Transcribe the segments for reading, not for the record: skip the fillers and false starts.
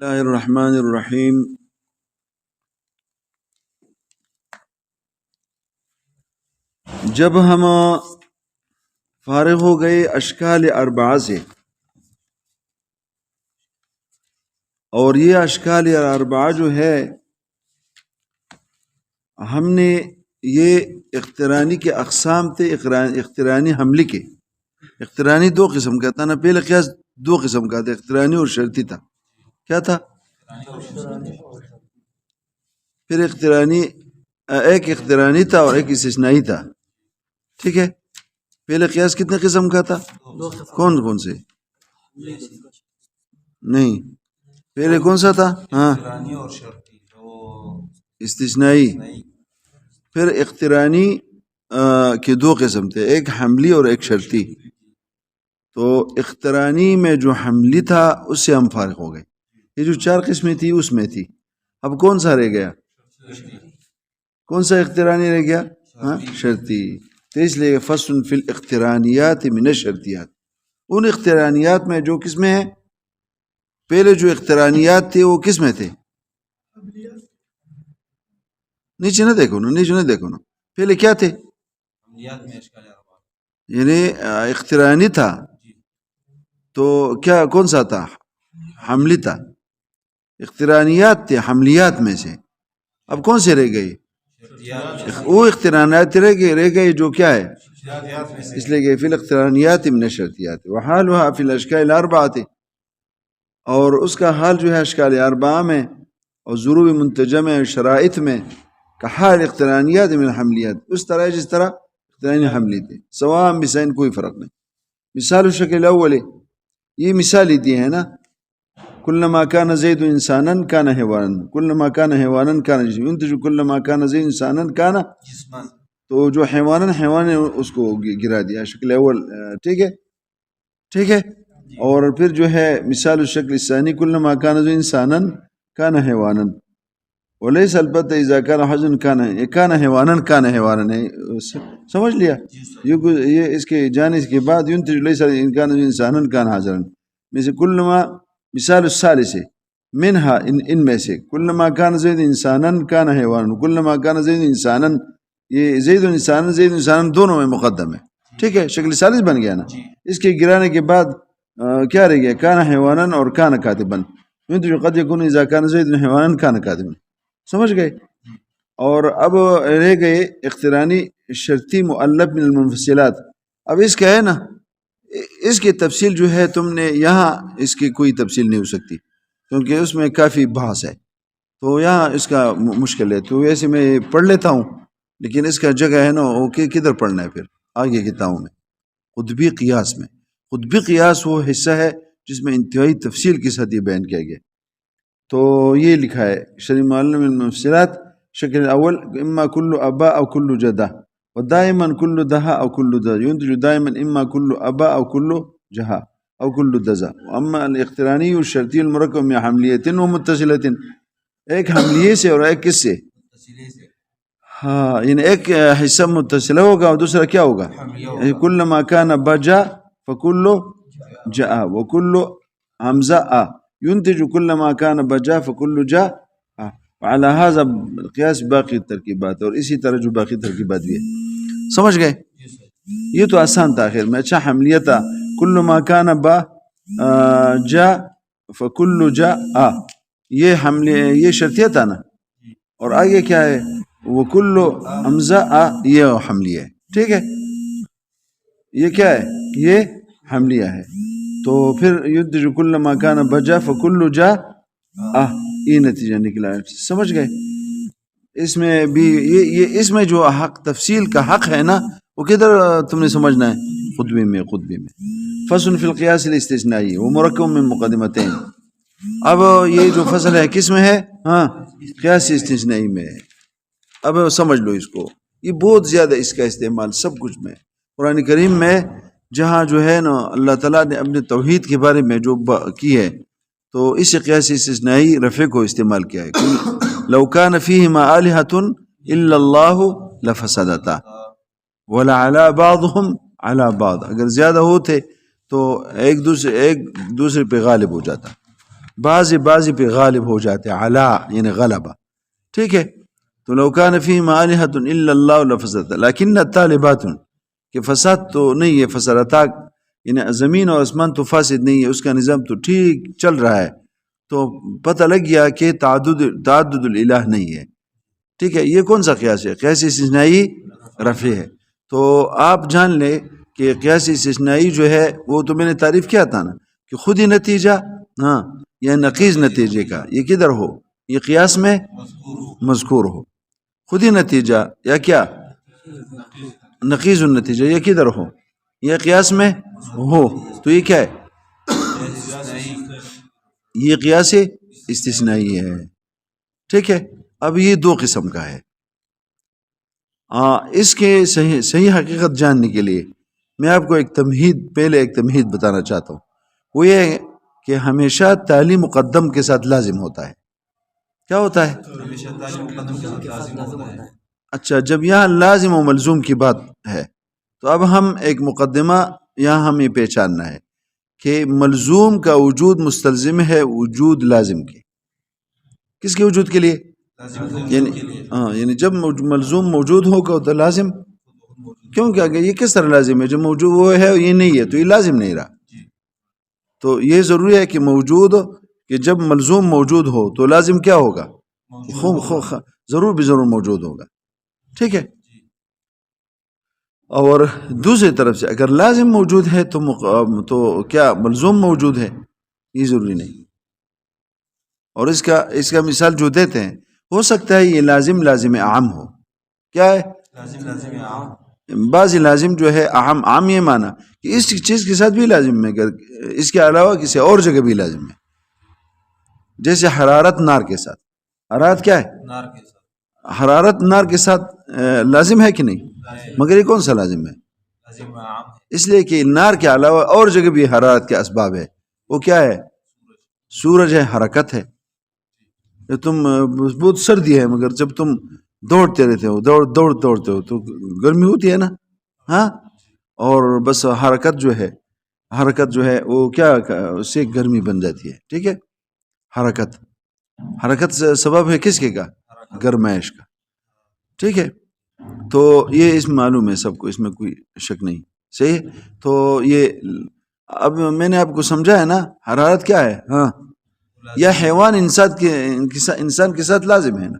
اللہ الرحمن الرحیم۔ جب ہم فارغ ہو گئے اشکال اربعہ سے، اور یہ اشکال اربعہ جو ہے ہم نے یہ اقترانی کے اقسام تھے، اقترانی حملی کے۔ اقترانی دو قسم کا تھا نا، پہلے قیاس دو قسم کا تھا، اقترانی اور شرطی تھا۔ کیا تھا؟ پھر اقترانی ایک اقترانی تھا اور ایک استثنائی تھا، ٹھیک ہے۔ پہلے قیاس کتنے قسم کا تھا؟ کون کون سے؟ نہیں، پہلے کون سا تھا؟ ہاں، استثنائی۔ پھر اقترانی کے دو قسم تھے، ایک حملی اور ایک شرطی۔ تو اقترانی میں جو حملی تھا اس سے ہم فارغ ہو گئے، یہ جو چار قسمیں تھی اس میں تھی۔ اب کون سا رہ گیا؟ کون سا اقترانی رہ گیا؟ ہاں، شرطی۔ تو اس لیے فصل فی الاقترانیات من الشرطیات، ان اقترانیات میں جو قسمیں ہیں، پہلے جو اقترانیات تھے وہ کس میں تھے؟ نیچے نہ دیکھو نا، نیچے نہ دیکھو نا، پہلے کیا تھے؟ یعنی اقترانی تھا تو کیا کون سا تھا؟ حملی تھا۔ اقترانیات تھے حملیات میں سے، اب کون سے رہ گئے؟ وہ اقترانیات رہ گئے جو کیا ہے؟ اس لیے کہ فی الاقترانیات من الشرطیات وحالها فی الاشکال الاربعہ، اور اس کا حال جو ہے اشکال اربعہ میں اور ضروب منتجمع شرائط میں کا حال اقترانیات من الحملیات، اس طرح جس طرح اقترانی حملی تھے، سواء بسین، کوئی فرق نہیں۔ مثال الشکل الاول، یہ مثال دی ہے نا، کلما کان زید انسانا کان حیوانا، کلما کان حیوانا کان جسما، انتج کلما کان زید انسانا کان جسما، تو جو حیوان اس کو گرا دیا، شکل اول، ٹھیک ہے، ٹھیک ہے۔ اور پھر جو ہے مثال الشکل الثانی، کلما کان زید انسانا کان حیوانا، ولیس البتہ اذا کان حزن کان حیوانا کان حیوانا، سمجھ لیا؟ یہ اس کے جانے کے بعد ينتج ليس ان کان انسانا کان حزنا، مثل کلما، مثال الثالث منها ان میں سے، کلما کان زید انسانا کان حیوانا، کلما کان زید انسانا، یہ زید انسانا دونوں میں مقدم ہے، ٹھیک ہے، شکل ثالث بن گیا نا۔ اس کے گرانے کے بعد کیا رہ گیا؟ کان حیوانا اور کان کاتبا، ينتج قد يكون اذا کان زید حیوانا کان کاتبا، سمجھ گئے؟ اور اب رہ گئے اقترانی شرطی مؤلف من المنفصلات۔ اب اس کا ہے نا، اس کی تفصیل جو ہے تم نے یہاں اس کی کوئی تفصیل نہیں ہو سکتی، کیونکہ اس میں کافی بحث ہے، تو یہاں اس کا مشکل ہے۔ تو ویسے میں پڑھ لیتا ہوں، لیکن اس کا جگہ ہے نا وہ کدھر پڑھنا ہے پھر آگے کتابوں میں، قطبی قیاس میں۔ قطبی قیاس وہ حصہ ہے جس میں انتہائی تفصیل کے ساتھ یہ بیان کیا گیا۔ تو یہ لکھا ہے شرح معلم المفصلات، شکل الاول اما کل ابا او کل جدہ، ودائما کل دہا او کل دہ، ينتج دائما اما کل ابا او کل جہا او کل دزا۔ اما الاقترانی الشرطی المرکب من حملیت و متصلت، ایک حملیے سے اور ایک کس سے؟ ہاں، یعنی ایک حصہ متصلہ ہوگا اور دوسرا کیا ہوگا؟ کل ما کان بجا فکل جا وکل حمزہ آ، ينتج كل ما كان بجا فكل جا، وعلى هذا القياس باقی ترکیبات، اور اسی طرح جو باقی ترکیبات بھی ہے، سمجھ گئے؟ یہ تو آسان تھا آخر میں، اچھا حملیہ تھا، کل ما کان با جا فکل جا آ، یہ حملیہ، یہ شرطیہ تھا نا، اور آگے کیا ہے؟ وہ کل حمزہ آ، یہ حملیہ ہے، ٹھیک ہے، یہ کیا ہے؟ یہ حملیہ ہے۔ تو پھر ينتج كل ما كان بجا فكل جا یہ نتیجہ نکلا ہے، سمجھ گئے؟ اس میں بھی یہ اس میں جو حق تفصیل کا حق ہے نا، وہ کدھر تم نے سمجھنا ہے؟ قطبی میں، قطبی میں۔ فصل فی القیاس الاستثنائی وہ مرکب من مقدمتین، اب یہ جو فصل ہے کس میں ہے؟ ہاں، قیاس استثنائی میں ہے۔ اب سمجھ لو اس کو، یہ بہت زیادہ اس کا استعمال سب کچھ میں، قرآن کریم میں جہاں جو ہے نا اللہ تعالیٰ نے اپنے توحید کے بارے میں جو کی ہے، تو اس قیاس استثنائی رفع کو استعمال کیا ہے۔ لو کان فیہما آلہۃ الا اللہ لفسدتا ولعلی بعضهم علی بعض، اگر زیادہ ہوتے تو ایک دوسرے پہ غالب ہو جاتا، بعض پہ غالب ہو جاتے، علا یعنی غلبہ، ٹھیک ہے. تو لو کان فیہما آلہۃ الا اللہ لفسدتا لیکن الطالبات، کہ فساد تو نہیں ہے، فسادتا یعنی زمین اور آسمان تو فاسد نہیں ہے، اس کا نظام تو ٹھیک چل رہا ہے. تو پتہ لگ گیا کہ تعدد الالہ نہیں ہے. ٹھیک ہے، یہ کون سا قیاس ہے؟ قیاس استثنائی رفع ہے. تو آپ جان لیں کہ قیاس استثنائی جو ہے وہ تو میں نے تعریف کیا تھا نا کہ خود ہی نتیجہ، ہاں، یا نقیض نتیجے کا، یہ کدھر ہو؟ یہ قیاس میں مذکور ہو، خود ہی نتیجہ یا کیا نقیض النتیجہ، یہ کدھر ہو؟ یہ قیاس میں ہو، تو یہ کیا ہے؟ یہ قیاس استثنائی ہے. ٹھیک ہے. اب یہ دو قسم کا ہے. اس کے صحیح حقیقت جاننے کے لیے میں آپ کو ایک تمہید بتانا چاہتا ہوں. وہ یہ ہے کہ ہمیشہ تعلیم مقدم کے ساتھ لازم ہوتا ہے. کیا ہوتا ہے؟ اچھا، جب یہاں لازم و ملزوم کی بات ہے تو اب ہم ایک مقدمہ یہاں ہمیں پہچاننا ہے کہ ملزوم کا وجود مستلزم ہے وجود لازم کے. کس کے وجود کے لیے؟ یعنی جب ملزوم موجود ہوگا تو لازم کیوں کیا گیا؟ یہ کس طرح لازم ہے؟ جب موجود وہ ہے یہ نہیں ہے تو یہ لازم نہیں رہا. تو یہ ضروری ہے کہ موجود، کہ جب ملزوم موجود ہو تو لازم کیا ہوگا؟ ضرور بھی ضرور موجود ہوگا. ٹھیک ہے. اور دوسری طرف سے اگر لازم موجود ہے تو کیا ملزوم موجود ہے؟ یہ ضروری نہیں. اور اس کا مثال جو دیتے ہیں، ہو سکتا ہے یہ لازم عام ہو. کیا ہے؟ بعض لازم جو ہے عام یہ مانا کہ اس چیز کے ساتھ بھی لازم ہے، اس کے علاوہ کسی اور جگہ بھی لازم ہے. جیسے حرارت نار کے ساتھ، حرارت کیا ہے؟ حرارت نار کے ساتھ لازم ہے کہ نہیں؟ مگر یہ کون سا لازم ہے؟ اس لیے کہ نار کے علاوہ اور جگہ بھی حرارت کے اسباب ہے. وہ کیا ہے؟ سورج ہے، حرکت ہے. تم بہت سردی ہے مگر جب تم دوڑتے رہتے ہو، دوڑتے ہو تو گرمی ہوتی ہے نا، ہاں. اور بس حرکت جو ہے وہ کیا اس سے گرمی بن جاتی ہے. ٹھیک ہے. حرکت سبب ہے کس کے کا؟ گرمائش کا. ٹھیک ہے. تو یہ اس معلوم ہے سب کو، اس میں کوئی شک نہیں. صحیح. تو یہ اب میں نے آپ کو سمجھا ہے نا حرارت کیا ہے. ہاں، یا حیوان انسان کے ساتھ لازم ہے نا.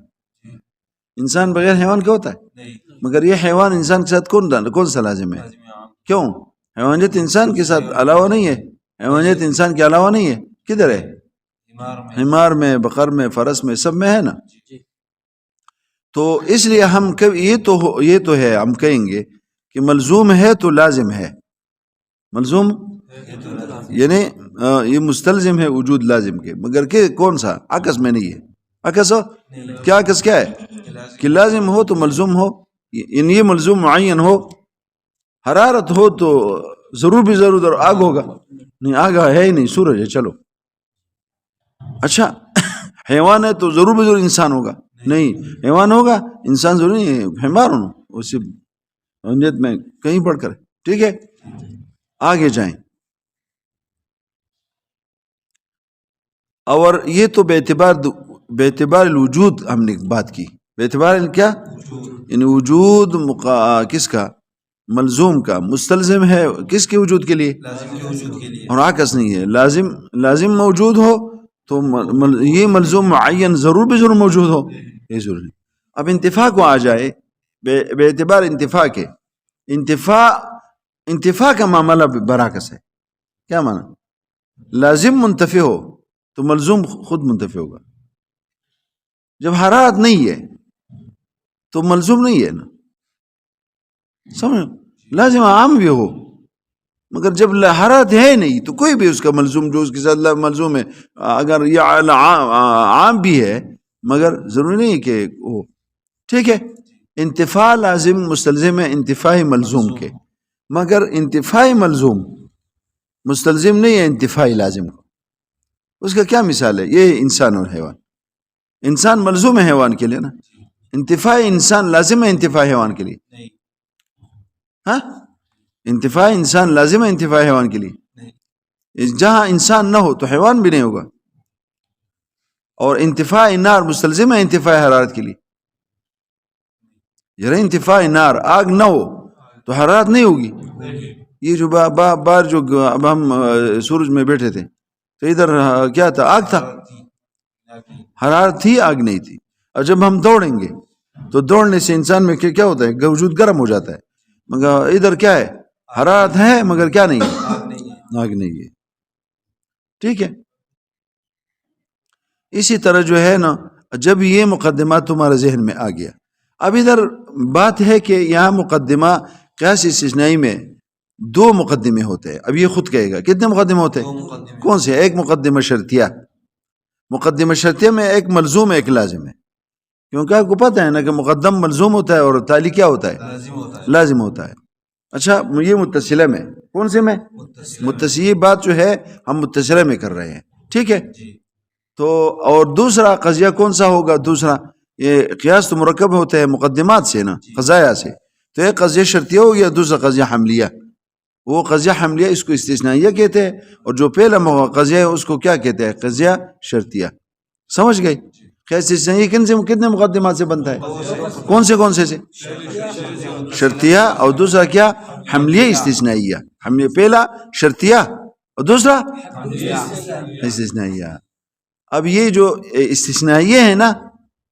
انسان بغیر حیوان کیا ہوتا ہے؟ مگر یہ حیوان انسان کے ساتھ کون سا لازم ہے؟ کیوں؟ حیوانیت انسان کے ساتھ علاوہ نہیں ہے. حیوانیت انسان کے علاوہ نہیں ہے. کدھر ہے؟ حمار میں، بقر میں، فرس میں، سب میں ہے نا. تو اس لیے ہم یہ تو ہے، ہم کہیں گے کہ ملزوم ہے تو لازم ہے. ملزوم یعنی یہ مستلزم ہے وجود لازم کے، مگر کہ کون سا؟ عکس میں نہیں ہے. عکس ہو کیا؟ عکس کیا ہے؟ کہ لازم ہو تو ملزوم ہو، یعنی یہ ملزوم معین ہو. حرارت ہو تو ضرور بھی ضرور آگ ہوگا. نہیں، آگ ہے ہی نہیں، سورج ہے. چلو. اچھا، حیوان ہے تو ضرور بھی ضرور انسان ہوگا. نہیں، حیوان ہوگا، انسان ضروری نہیں ہے. حمار ہوں اسی میں کہیں پڑھ کر. ٹھیک ہے. آگے جائیں. اور یہ تو بے اعتبار الوجود ہم نے بات کی. بے اعتبار کیا؟ یعنی وجود کس کا؟ ملزوم کا. مستلزم ہے کس کے وجود کے لیے؟ اور عکس نہیں ہے. لازم موجود ہو تو یہ ملزوم معین ضرور بھی ضرور موجود ہو، یہ ضروری. اب انتفاع کو آ جائے، بے اعتبار انتفاع کے. انتفاع کا معاملہ برعکس ہے. کیا معنی؟ لازم منتفع ہو تو ملزوم خود منتفع ہوگا. جب حرارت نہیں ہے تو ملزوم نہیں ہے نا. سمجھ؟ لازم عام بھی ہو مگر جب حرارت ہے نہیں تو کوئی بھی اس کا ملزوم جو اس کے ساتھ ملزوم ہے، اگر یہ عام بھی ہے مگر ضروری نہیں کہ وہ. ٹھیک ہے. انتفاع لازم مستلزم ہے انتفاعی ملزوم کے، مگر انتفاعی ملزوم مستلزم نہیں ہے انتفاعی لازم کو. اس کا کیا مثال ہے؟ یہ انسان اور حیوان. انسان ملزوم ہے حیوان کے لیے نا. انتفاعی انسان لازم ہے انتفاعی حیوان کے لیے. ہاں، انتفاعی انسان لازم ہے انتفاعی حیوان کے لیے. جہاں انسان نہ ہو تو حیوان بھی نہیں ہوگا. اور انتفاع نار مستلزم ہے انتفاع حرارت کے لیے؟ ذرا انتفاع نار، آگ نہ ہو تو حرارت نہیں ہوگی. یہ جو باہر جو اب ہم سورج میں بیٹھے تھے تو ادھر کیا تھا؟ آگ تھا. حرارت تھی، آگ نہیں تھی. اور جب ہم دوڑیں گے تو دوڑنے سے انسان میں کیا ہوتا ہے؟ وجود گرم ہو جاتا ہے. مگر ادھر کیا ہے؟ حرارت ہے مگر کیا نہیں ہے؟ آگ نہیں ہے. ٹھیک ہے. اسی طرح جو ہے نا، جب یہ مقدمات تمہارے ذہن میں آ گیا، اب ادھر بات ہے کہ یہاں مقدمہ قیاس استثنائی میں 2 مقدمے ہوتے ہیں. اب یہ خود کہے گا کتنے مقدمے ہوتے ہیں؟ کون سے؟ ایک مقدمہ شرطیہ. مقدمہ شرطیہ میں ایک ملزوم ایک لازم ہے. کیونکہ آپ کو پتہ ہے نا کہ مقدم ملزوم ہوتا ہے اور تالی کیا ہوتا ہے؟ لازم ہوتا ہے. اچھا، یہ متصلہ میں کون سے میں؟ متصل. یہ بات جو ہے ہم متصلہ میں کر رہے ہیں. ٹھیک ہے. تو اور دوسرا قضیہ کون سا ہوگا؟ دوسرا یہ قیاس تو مرکب ہوتا ہے مقدمات سے نا، قضایا سے. تو ایک قضیہ شرطیہ ہو گیا، دوسرا قضیہ حملیہ. وہ قضیہ حملیہ اس کو استثنائیہ کہتے ہیں، اور جو پہلا قضیہ ہے اس کو کیا کہتے ہیں؟ قضیہ شرطیہ. سمجھ گئے؟ قیاس استثنائیہ کتنے مقدمات سے بنتا ہے؟ کون سے سے؟ شرطیہ، اور دوسرا کیا؟ حملیہ استثنائیہ. حملیہ پہلا شرطیہ اور دوسرا استثنائیہ. اب یہ جو استثنائیہ ہے نا،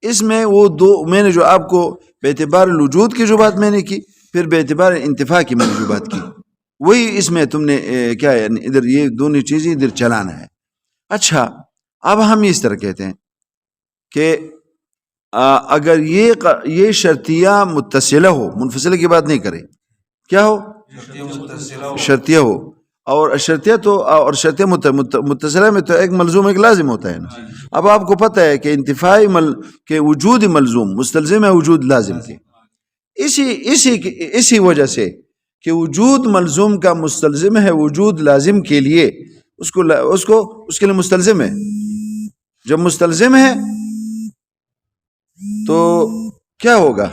اس میں وہ 2 میں نے جو آپ کو بے اعتبار الوجود کی جو بات میں نے کی، پھر بے اعتبار انتفاع کی میں نے جو بات کی، وہی اس میں تم نے کیا ہے ادھر یہ دونوں چیزیں ادھر چلانا ہے. اچھا، اب ہم اس طرح کہتے ہیں کہ اگر یہ شرطیہ متصلہ ہو، منفصلہ کی بات نہیں کرے، کیا ہو؟ شرطیہ ہو. اور شرطیہ تو اور شرطیہ متصلہ میں تو ایک ملزوم ایک لازم ہوتا ہے نا. اب آپ کو پتہ ہے کہ انتفاعی کہ وجود ملزوم مستلزم ہے وجود لازم کے. اسی وجہ سے کہ وجود ملزوم کا مستلزم ہے وجود لازم کے لیے، اس کے لیے مستلزم ہے. جب مستلزم ہے تو کیا ہوگا؟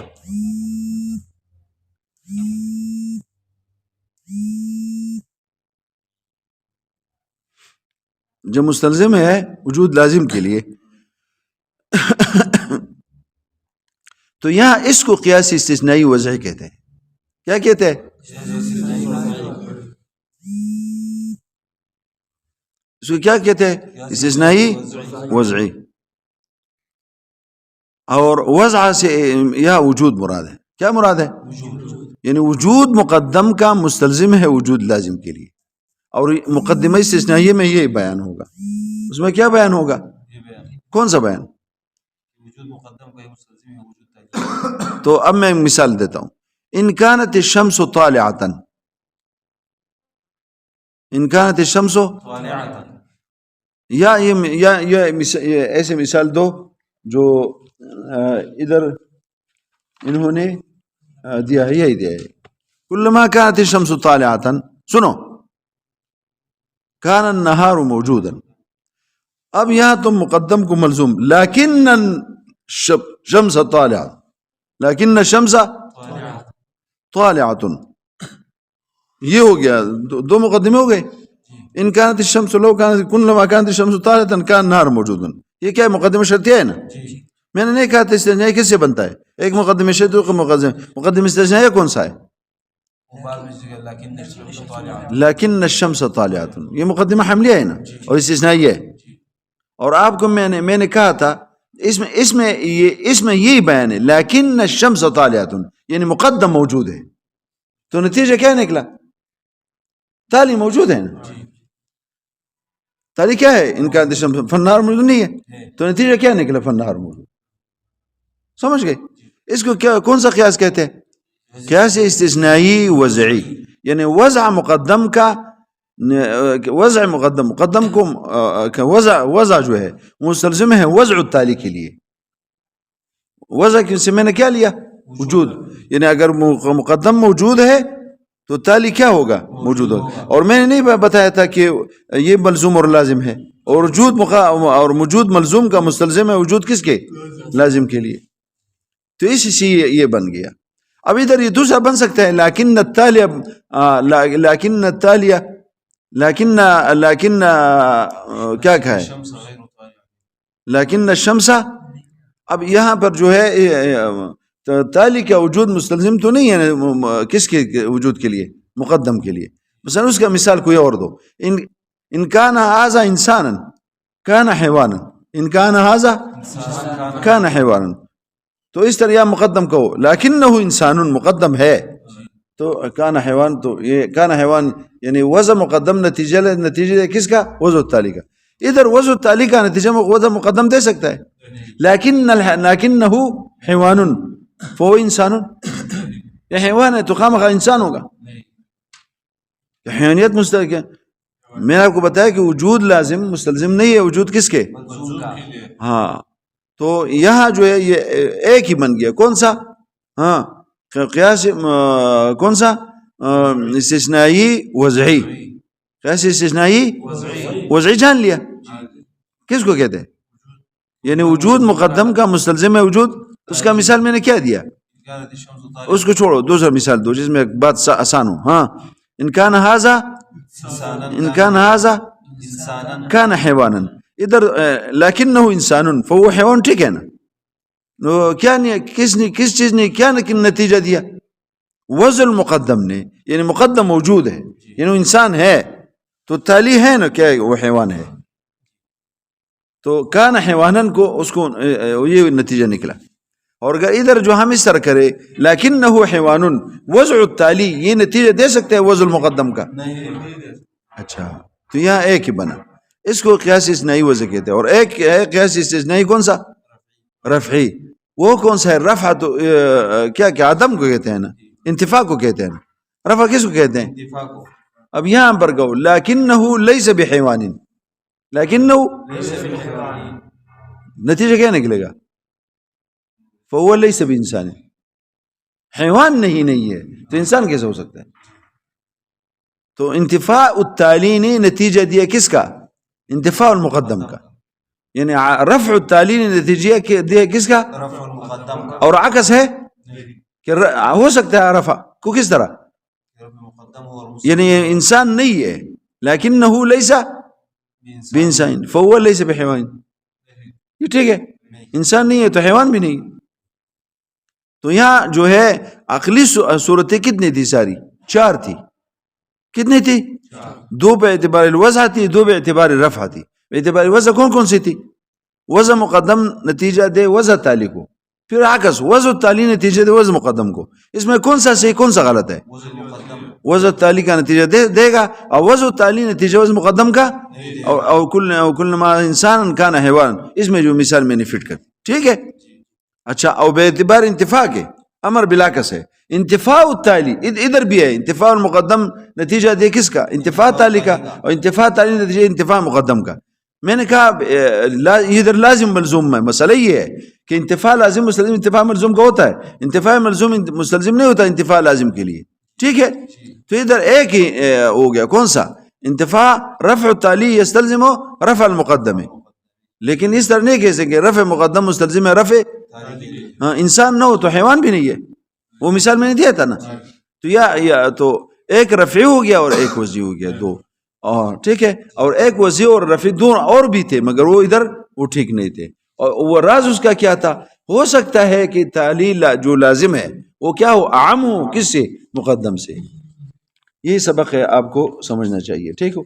جب مستلزم ہے وجود لازم کے لیے تو یہاں اس کو قیاس استثنائی وضعی کہتے ہیں. کیا کہتے ہیں؟ اس کو کیا کہتے ہیں؟ استثنائی وضعی. اور وضع سے یہاں وجود مراد ہے. کیا مراد ہے؟ یعنی وجود مقدم کا مستلزم ہے وجود لازم کے لیے. اور مقدمہ استثنائیہ میں یہ بیان ہوگا. اس میں کیا بیان ہوگا؟ کون سا بیان؟ تو اب میں مثال دیتا ہوں. ان كانت الشمس طالعة، ان كانت الشمس یا ایسے مثال دو جو ادھر انہوں نے دیا ہے، یہی دیا ہے. كلما كانت الشمس طالعة، سنو، كان النهار موجودا. اب یہاں تم مقدم کو ملزوم لیکن الشمس طالعة، لیکن الشمس طالعة، یہ ہو گیا 2 مقدمے ہو گئے. ان كانت الشمس لو كانت كلما كانت الشمس طالعة كان النهار موجودا. یہ کیا ہے؟ مقدمہ شرطیہ ہے نا. میں نے نہیں کہا تھا استثنائی کس سے بنتا ہے؟ ایک مقدمہ شرطیہ کا مقدمہ استثنائیہ کون سا ہے؟ لیکن الشمس طالعة، یہ مقدمہ حملیہ ہے نا اور استثنائیہ ہے. اور آپ کو میں نے کہا تھا اس میں یہی بیان ہے، لیکن الشمس طالعة، یعنی مقدم موجود ہے. تو نتیجہ کیا نکلا؟ تالی موجود ہے نا. تالی کیا ہے؟ ان کا فنہار موجود نہیں ہے. تو نتیجہ کیا نکلا؟ فنہار موجود. سمجھ گئے؟ اس کو کیا کون سا قیاس کہتے ہیں؟ قیاس استثنائی وضعی. یعنی وضع مقدم کا وضع مقدم کو وضع جو ہے مستلزم ہے وضع التالی کے لیے. وضع سے میں نے کیا لیا؟ وجود. یعنی اگر مقدم موجود ہے تو تالی کیا ہوگا؟ موجود ہوگا. اور میں نے نہیں بتایا تھا کہ یہ ملزوم اور لازم ہے، اور وجود ملزوم کا مستلزم ہے وجود کس کے؟ لازم کے لیے. تو اسی سے یہ بن گیا. اب ادھر یہ دوسرا بن سکتا ہے لیکن کیا ہے؟ لیکن الشمس، اب یہاں پر جو ہے تالی کا وجود مستلزم تو نہیں ہے کس کے وجود کے لیے؟ مقدم کے لیے. مثلا اس کا مثال کوئی اور دو. ان کان ھذا انسانا کان حیوانا، ان کان ھذا کان حیوانا، تو اس طرح یا مقدم کہو لیکنہ انسان مقدم ہے تو کان حیوان، تو یہ کان حیوان یعنی وضع مقدم نتیجہ کس کا؟ وضع التالی کا. ادھر وضع التالی کا نتیجہ وضع مقدم دے سکتا ہے، لیکنہ حیوان فهو انسان. یہ حیوان ہے تو خامخواہ انسان ہوگا. حیوانیت مستلزم ہے. میں نے آپ کو بتایا کہ وجود لازم مستلزم نہیں ہے، وجود کس کے؟ ہاں. تو یہاں جو ہے یہ ایک ہی بن گیا. کون سا؟ ہاں قیاس کون سا؟ استثنائی وضعی. قیاس استثنائی وضعی جان لیا. کس کو کہتے ہیں؟ یعنی وجود مقدم کا مستلزم ہے وجود. اس کا مثال میں نے کیا دیا؟ اس کو چھوڑو، دوسرا مثال دو جس میں بات آسان ہو. ہاں ان کان ھذا کان حیوانا، ادھر لیکنہ انسان فهو حیوان. ٹھیک ہے نا؟ کیا کس چیز نے کیا نتیجہ دیا؟ وضع المقدم نے، یعنی مقدم موجود ہے یعنی انسان ہے تو تالی ہے نا کیا وہ حیوان ہے. تو کان حیوانا کو اس کو یہ نتیجہ نکلا. اور اگر ادھر جو ہم اس طرح کرے لیکنہ حیوان وضع التالی، یہ نتیجہ دے سکتے ہیں وضع المقدم کا؟ اچھا تو یہاں ایک ہی بنا. اس کو قیاس استثنائی وضع کہتے ہیں. اور ایک ہے قیاس استثنائی کون سا؟ رفعی. وہ کون سا ہے؟ رفع تو کیا کہ عدم کو کہتے ہیں نا، انتفاع کو کہتے ہیں نا. رفع کس کو کہتے ہیں؟ اب یہاں پر کہو لیکنہ لیس بحیوان، لیکنہ نتیجہ کیا نکلے گا؟ فهو لیس بانسان. حیوان نہیں ہے تو انسان کیسے ہو سکتا ہے؟ تو انتفاع التالی نے نتیجہ دیا کس کا؟ انتفاع المقدم کا. یعنی رفع التالی نے نتیجہ دیا کس کا؟ رفع المقدم کا. اور عکس ہے کہ ہو سکتا ہے رفع کو کس طرح؟ یعنی انسان نہیں ہے لیکنہ لیس بانسان فهو لیس بحیوان. یہ ٹھیک ہے، انسان نہیں ہے تو حیوان بھی نہیں. تو یہاں جو ہے عقلی صورتیں کتنی تھی؟ ساری 4 تھی. کتنی تھی؟ 2 پہ اعتبار الوضع تھی، 2 پہ اعتبار رفع تھی. اعتبار وضع کون سی تھی؟ وضع مقدم نتیجہ دے وضع تالی کو، پھر عکس وضع تالی نتیجہ دے وضع مقدم کو. اس میں کون سا صحیح کون سا غلط ہے؟ وضع تالی کا نتیجہ دے گا، اور وضع تالی نتیجہ وضع مقدم کا. اور کل ما انسان کان حیوان، اس میں جو مثال میں نے فٹ کر. ٹھیک ہے. اچھا او بے اعتبار انتفاع کے امر بلاکس ہے. انتفاع التالی ادھر بھی ہے، انتفاع المقدم نتیجہ دے کس کا؟ انتفاع تالی کا. اور انتفاع تالی نتیجہ انتفاع مقدم کا. میں نے کہا ادھر لازم ملزوم میں مسئلہ یہ ہے کہ انتفاع لازم مستلزم انتفاع ملزوم کا ہوتا ہے، انتفاع ملزوم مستلزم نہیں ہوتا انتفاع لازم کے لیے. ٹھیک ہے. تو ادھر ایک ہی ہو گیا. کون سا؟ انتفاع رفع التالی یستلزم رفع المقدم. لیکن اس طرح نہیں کہہ سکے رفع مقدم مستلزم ہے رفع. انسان نہ ہو تو حیوان بھی نہیں ہے. وہ مثال میں نے دیا تھا نا. تو یا تو ایک رفع ہو گیا اور ایک وضعی ہو گیا 2. اور ٹھیک ہے. اور ایک وضعی اور رفع دونوں اور بھی تھے مگر وہ ادھر وہ ٹھیک نہیں تھے. اور وہ راز اس کا کیا تھا؟ ہو سکتا ہے کہ تعلیل جو لازم ہے وہ کیا ہو؟ عام ہو کس سے؟ مقدم سے. یہ سبق ہے آپ کو سمجھنا چاہیے. ٹھیک ہو.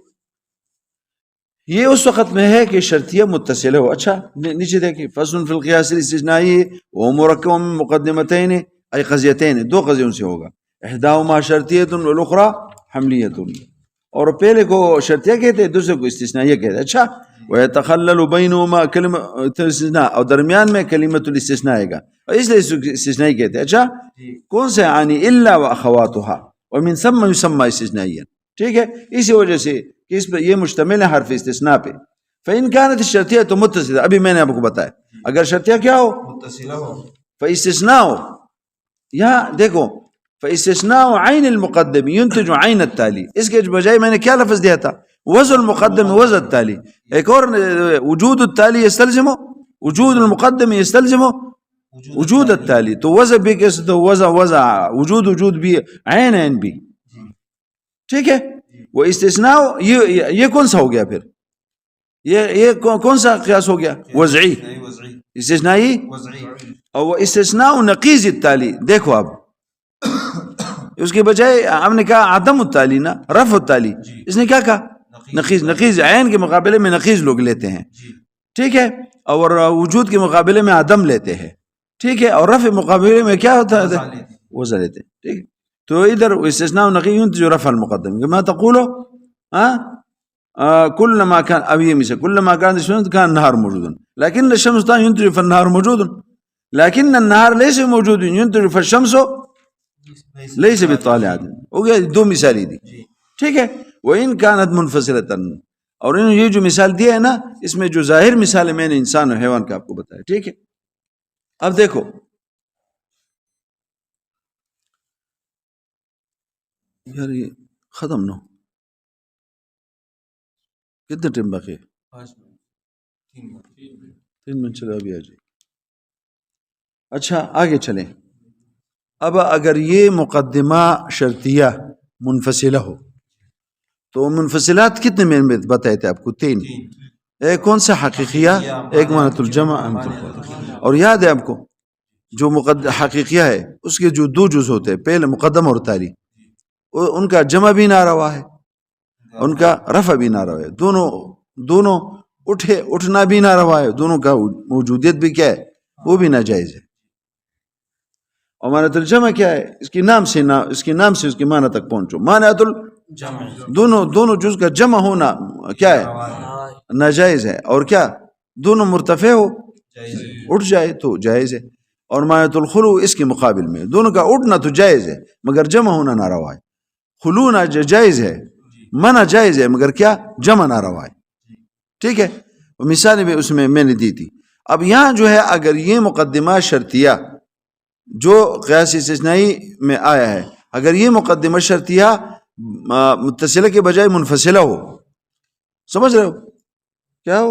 یہ اس وقت میں ہے کہ شرطیہ متصل ہو. اچھا نیچے دیکھیں فصل فی القیاس الاستثنائی وہ مرکب من مقدمتین ای قضیتین، 2 قضیوں سے ہوگا. احداہما شرطیۃ والاخری حملیۃ. اور پہلے کو شرطیہ کہتے ہیں دوسرے کو استثنائیہ کہتے ہیں. اچھا ویتخلل بینہما کلمۃ الاستثناء، اور درمیان میں کلمۃ الاستثناء آئے گا اور اس لیے استثنائی کہتے ہیں. اچھا کون سے؟ عنی الا واخواتها ومن ثم يسمى استثنائیا. ٹھیک ہے. اسی وجہ سے کہ اس پہ یہ مشتمل ہے حرف استثناء پہ. فإن كانت الشرطیہ تو متصلہ، ابھی میں نے آپ کو بتایا اگر شرطیہ کیا ہو؟ متصلہ ہو. فاستثناء یہاں دیکھو فاستثناء عین المقدم ينتج عین التالی. اس کے بجائے میں نے کیا لفظ دیا تھا؟ وضع المقدم وضع التالی. ایک اور وجود التالی يستلزم وجود المقدم يستلزم وجود التالی. تو وضع بھی کیسے؟ تو وضع وجود بھی عین بھی. ٹھیک ہے. وہ استثناء یہ کون سا ہو گیا پھر؟ یہ کون سا قیاس ہو گیا؟ وضعی، استثنائی اور استثناء نقیض التالی. دیکھو اب اس کے بجائے ہم نے کہا عدم التالی نا، رفع التالی، اس نے کیا کہا؟ نقیض. نقیض عین کے مقابلے میں نقیض لوگ لیتے ہیں، ٹھیک ہے، اور وجود کے مقابلے میں عدم لیتے ہیں، ٹھیک ہے، اور رفع مقابلے میں کیا ہوتا ہے؟ وضع لیتے ہیں، ٹھیک ہے. تو ادھر استثناء نقیض ينتج رفع المقدم كما تقولوا كلما كان، اب یہ مثال كلما كان الشمس كان النهار موجودا، لكن الشمس ينتج فالنهار موجود، لكن النهار ليس موجود ينتج فالشمس ليس بالطالعات. ہو گیا دو مثالیں دی، ٹھیک ہے. وإن كانت منفصلة، اور یہ جو مثال دیا ہے نا، اس میں جو ظاہر مثال ہے میں نے انسان اور حیوان کا آپ کو بتایا، ٹھیک ہے. اب دیکھو یار یہ ختم نہ ہو، کتنے ٹائم باقی ہے؟ 3 منٹ. چلو ابھی آ جائے. اچھا آگے چلیں. اب اگر یہ مقدمہ شرطیہ منفصلہ ہو تو منفصلات کتنے میں بتائے تھے آپ کو؟ 3. ایک کون سا؟ حقیقیہ، ایک معنت الجمع، اور یاد ہے آپ کو جو حقیقیہ ہے اس کے جو 2 جز ہوتے ہیں، پہلے مقدم اور تالی، ان کا جمع بھی ناروا ہے، ان کا رفع بھی ناروا ہے، دونوں اٹھنا بھی ناروا ہے، دونوں کا موجودیت بھی کیا ہے؟ وہ بھی ناجائز ہے. اور معنت الجمع کیا ہے؟ اس کے نام سے اس کے معنی تک پہنچو. معنت الجمع دونوں جز کا جمع ہونا کیا ہے؟ ناجائز ہے. اور کیا دونوں مرتفع ہو، اٹھ جائے تو جائز ہے. اور معنت الخلو اس کے مقابل میں دونوں کا اٹھنا تو جائز ہے مگر جمع ہونا ناروا ہے. خلو نہ جائز ہے، منع جائز ہے، مگر کیا؟ جمع ناروا ہے، ٹھیک ہے. مثالیں بھی اس میں نے دی تھی. اب یہاں جو ہے اگر یہ مقدمہ شرطیہ جو قیاس استثنائی میں آیا ہے، اگر یہ مقدمہ شرطیہ متصلہ کے بجائے منفصلہ ہو، سمجھ رہے ہو کیا ہو؟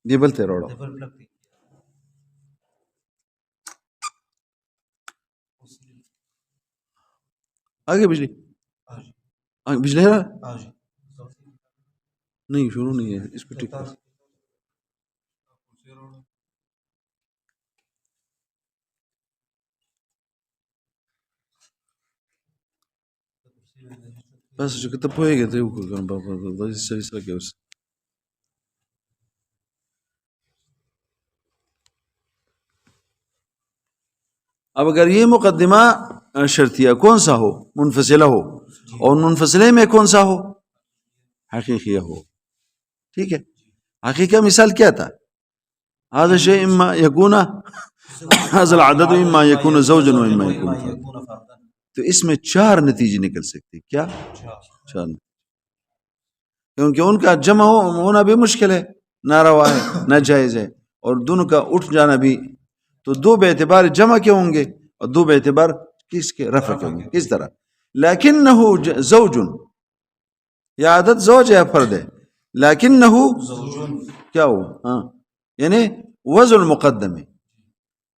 یہ بلتے روڑا آگے بجلی ہے نہیں، شروع نہیں ہے اس کو، ٹھیک ہے. بس جو کتاب ہوئے گئے تھے اس. اب اگر یہ مقدمہ شرطیہ کون سا ہو؟ منفصلہ ہو، اور منفصلے میں کون سا ہو؟ حقیقیہ ہو، ٹھیک ہے. حقیقہ مثال کیا تھا؟ هذا الشيء اما يكون هذا العدد اما يكون زوجا واما يكون فردا. تو اس میں 4 نتیجے نکل سکتے. کیا 4؟ کیونکہ ان کا جمع ہونا بھی مشکل ہے، ناروا ہے، ناجائز ہے، اور دونوں کا اٹھ جانا بھی. تو 2 بے اعتبار جمع کے ہوں گے اور 2 بے اعتبار کس کے؟ رفع کے ہوں گے. کس طرح؟ لیکنہ زوج، یا عدد زوج ہے، فرد ہے، لیکنہ کیا ہو؟ ہاں یعنی وضع المقدم ہے،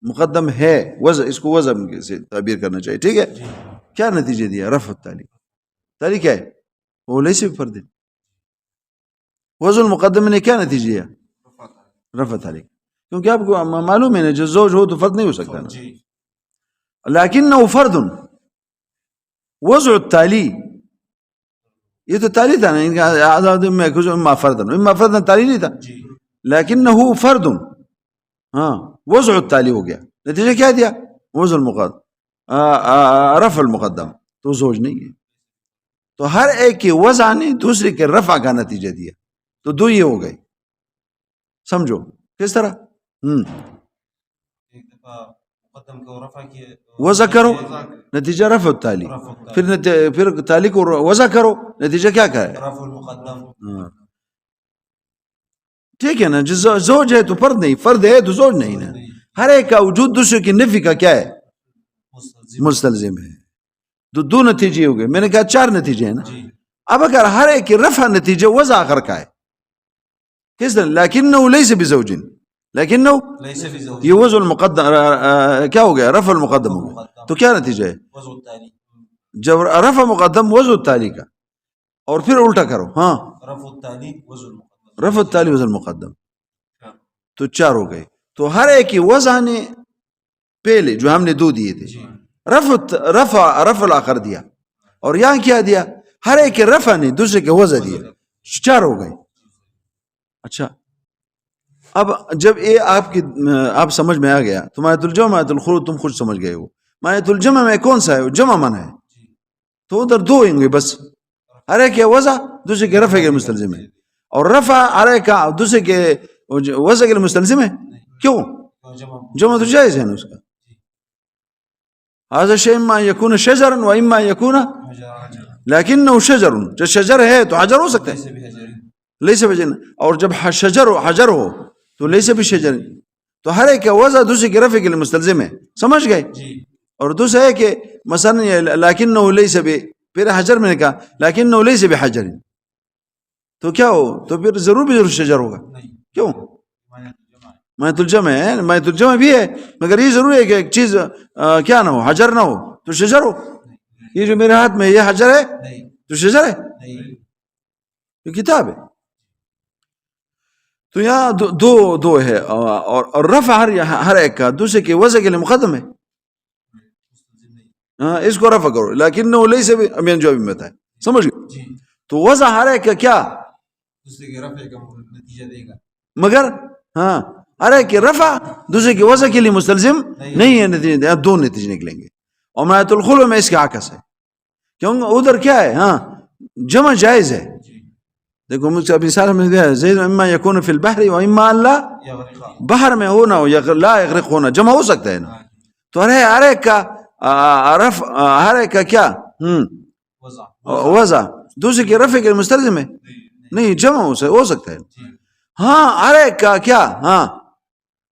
مقدم ہے، وضع، اس کو وضع سے تعبیر کرنا چاہیے، ٹھیک ہے. کیا نتیجہ دیا؟ رفع التالی. تالی کیا ہے؟ وہ لیس فرد ہے. وضع المقدم نے کیا نتیجہ دیا؟ رفع التالی. کیونکہ آپ کو معلوم ہے نا جو زوج ہو تو فرد نہیں ہو سکتا نا. لیکنہ فرد وضع التالی، یہ تو تالی تھا نا، اما فردن تالی نہیں تھا، لیکنہ فرد، ہاں وضع التالی ہو گیا. نتیجہ کیا دیا؟ وضع المقدم، رفع المقدم، تو زوج نہیں ہے. تو ہر ایک کی وضع نے دوسرے کے رفع کا نتیجہ دیا، تو 2 یہ ہو گئے. سمجھو کس طرح؟ وضع کرو نتیجہ رفع التالی، پھر تالی کو وضع کرو نتیجہ کیا ہے؟ رفع المقدم. ٹھیک ہے نا. زوج ہے تو فرد نہیں، فرد ہے تو زوج نہیں نا. ہر ایک کا وجود دوسرے کی نفی کا کیا ہے؟ مستلزم ہے. تو 2 نتیجے ہو گئے. میں نے کہا 4 نتیجے ہیں نا. اب اگر ہر ایک کی رفع نتیجہ وضع آخر کا ہے، کس طرح؟ لیکنہ لیس بزوج، لیکنہ یہ وضع المقدم کیا ہو گیا؟ رفع المقدم ہو گیا. تو کیا نتیجہ ہے؟ جب رفع مقدم وضع التالی کا، اور پھر الٹا کرو. ہاں رفع التالی وزن مقدم. رفع التالی وزن مقدم تو 4 ہو گئے. تو ہر ایک کی وضع نے پہلے جو ہم نے 2 دیے تھے رفع الاخر دیا اور یہاں کیا دیا ہر ایک کے رفع نے دوسرے کے وضع دیا 4 ہو گئے. اچھا اب جب یہ آپ سمجھ میں آ گیا تو مایت الجمع مایت الخلو تم خود سمجھ گئے ہو. مایت الجمع میں کون سا ہے؟ جمع مانا ہے تو ادھر 2 ہوں گے بس. ہر ایک کے وضع دوسرے کے رفع کے مستلزم ہے اور رفع ہر ایک کا دوسرے کے وضع کے مستلزم ہے. کیوں؟ جمع تو جائز ہے نا اس کا. هذا شيء اما يكون شجرا واما يكون لكنه شجر. جو شجر ہے تو حجر ہو سکتا ہے ليس بجن. اور جب حجر ہو تو ليس بشجر. تو ہر ایک کا وضع دوسرے کے رفع کے لیے مستلزم ہے. سمجھ گئے؟ اور دوسرا ہے کہ مثلا لكنه ليس پھر حجر میں نے کہا لكنه ليس بحجر تو کیا ہو؟ تو پھر ضرور شجر ہوگا. کیوں؟ مایت الجمع ہے. مایت الجمع بھی ہے مگر یہ ضروری ہے کہ ایک چیز کیا نہ ہو حجر نہ ہو تو شجر ہو. یہ جو میرے ہاتھ میں یہ حجر ہے تو شجر ہے یہ کتاب ہے. تو یہاں دو ہے اور رفع ہر ایک کا دوسرے کے وضع کے لیے مقدم ہے. اس کو رفع کرو لیکن لیس بھی میں جو ابھی بتایا سمجھ گئے. تو وضع ہر ایک کا کیا دوسرے کے رفع کا نتیجہ دے گا مگر ہاں ہر ایک کے رفع دوسرے کے وضع کے لیے مستلزم نہیں ہے. نتیجے 2 نتیجے نکلیں گے. اور مایت الخلو میں اس کے عکس ہے کیونکہ ادھر کیا ہے ہاں جمع جائز ہے. دیکھو مجھ سے ابھی سارا میں دیا زید اما یکون فی البحر و اما اللہ بحر میں ہونا ہو یا لا یغرق ہونا جمع ہو سکتا ہے نا. تو ہر ایک کا ہر ایک کا کیا وضع دوسرے کے رفع کے مستلزم ہے نہیں جمع ہو سکتا ہے. ہاں ہر ایک کا کیا ہاں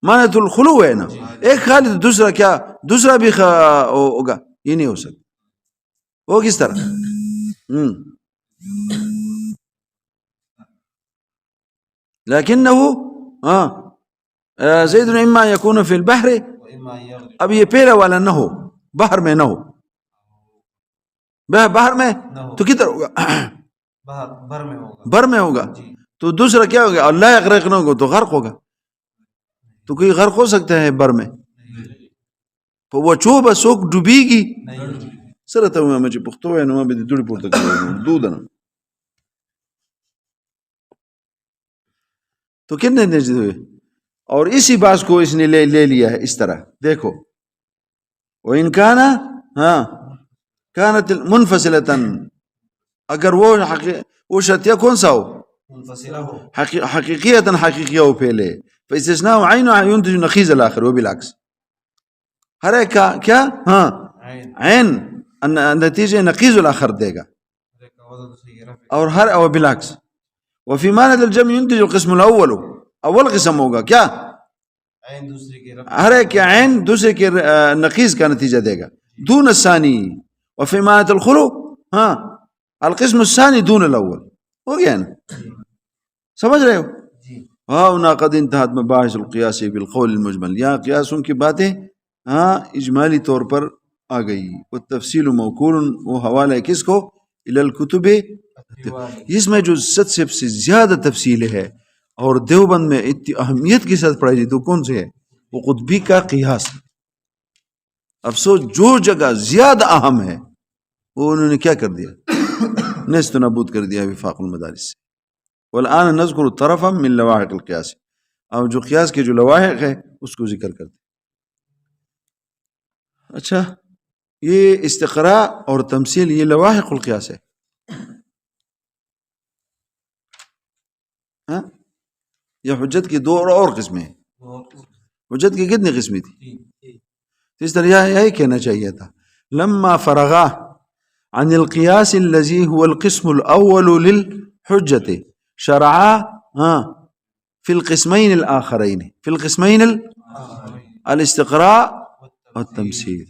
مانت الخلو ہے نا. ایک خالی تو دوسرا کیا دوسرا بھی ہوگا یہ نہیں ہو سکتا. وہ کس طرح لیکنہو زید اما یکون فی البحر. اب یہ پہلا والا نہ ہو بحر میں نہ ہو. بحر میں تو کدھر ہوگا بر میں ہوگا. تو دوسرا کیا ہوگا اللہ یغرق نہ ہوگا تو غرق ہوگا. تو کوئی غرق ہو سکتا ہے بر میں تو وہ چوبہ سوک ڈوبی گی سرتا ہوا مجھے پختو ہے نوہ بھی دوڑی پورتا کرو دودنا. تو کتنے نتیجے ہوئے؟ اور اسی بات کو اس نے لے لیا ہے اس طرح. دیکھو وَإِنْ كَانَ كانت منفصلة اگر وہ شرطیہ کون سا ہو حقیقیتا حقیقیہ ہو پہلے فاستثناء عین ينتج نقیض الاخر وہ بالعکس. ہر ایک کا کیا ہاں عین نتیجہ نقیض الاخر دے گا اور ہر او بالعکس. وفی معنی الجمع ينتج القسم الاول اول قسم ہوگا کیا ہر ایک عین دوسرے کے نقیض کا نتیجہ دے گا دون الثانی. وفی معنی الخلو ہاں القسم الثانی دون الاول. ہو گیا نا سمجھ رہے ہو؟ ہاں قد انتہت مباحث القیاس بالقول المجمل. یہاں قیاسوں کی باتیں ہاں اجمالی طور پر آ گئی. والتفصیل موکول وہ حوالہ کس کو الی الکتب. اس میں جو سب سے زیادہ تفصیل ہے اور دیوبند میں اتنی اہمیت کے ساتھ پڑھائی جاتی تو کون سے ہے وہ قطبی کا قیاس. افسوس جو جگہ زیادہ اہم ہے وہ انہوں نے کیا کر دیا نیست و نابود کر دیا وفاق المدارس سے. والآن نذکر طرفا من لواحق القیاس. اب جو قیاس کے جو لواحق ہے اس کو ذکر کرتے. اچھا یہ استقراء اور تمثیل یہ لواحق القیاس ہے. ہاں یہ حجت کی 2 اور قسمیں ہیں. حجت کی کتنی قسمیں تھی؟ اس طرح یہی کہنا چاہیے تھا لما فرغا عن القياس الذي هو القسم الأول للحجة شرعا في القسمين الآخرين في القسمين الاستقراء والتمثيل.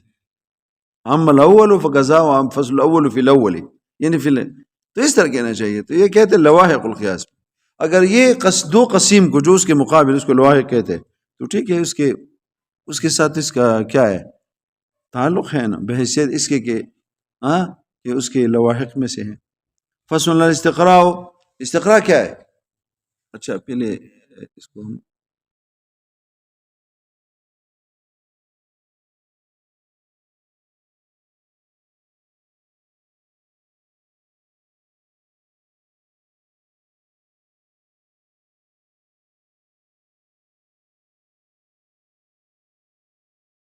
أما الأول فقضاء وأما فصل الأول في الأول یعنی تو اس طرح کہنا چاہیے. تو یہ کہتے لواحق القیاس. اگر یہ 2 قسم کو جو اس کے مقابل اس کو لواحق کہتے تو ٹھیک ہے اس کے ساتھ اس کا کیا ہے تعلق ہے نا بحیثیت اس کے کہ اس کے لواحق میں سے ہیں. فصل الاستقراء، استقراء کیا ہے؟ اچھا پہلے اس کو ہم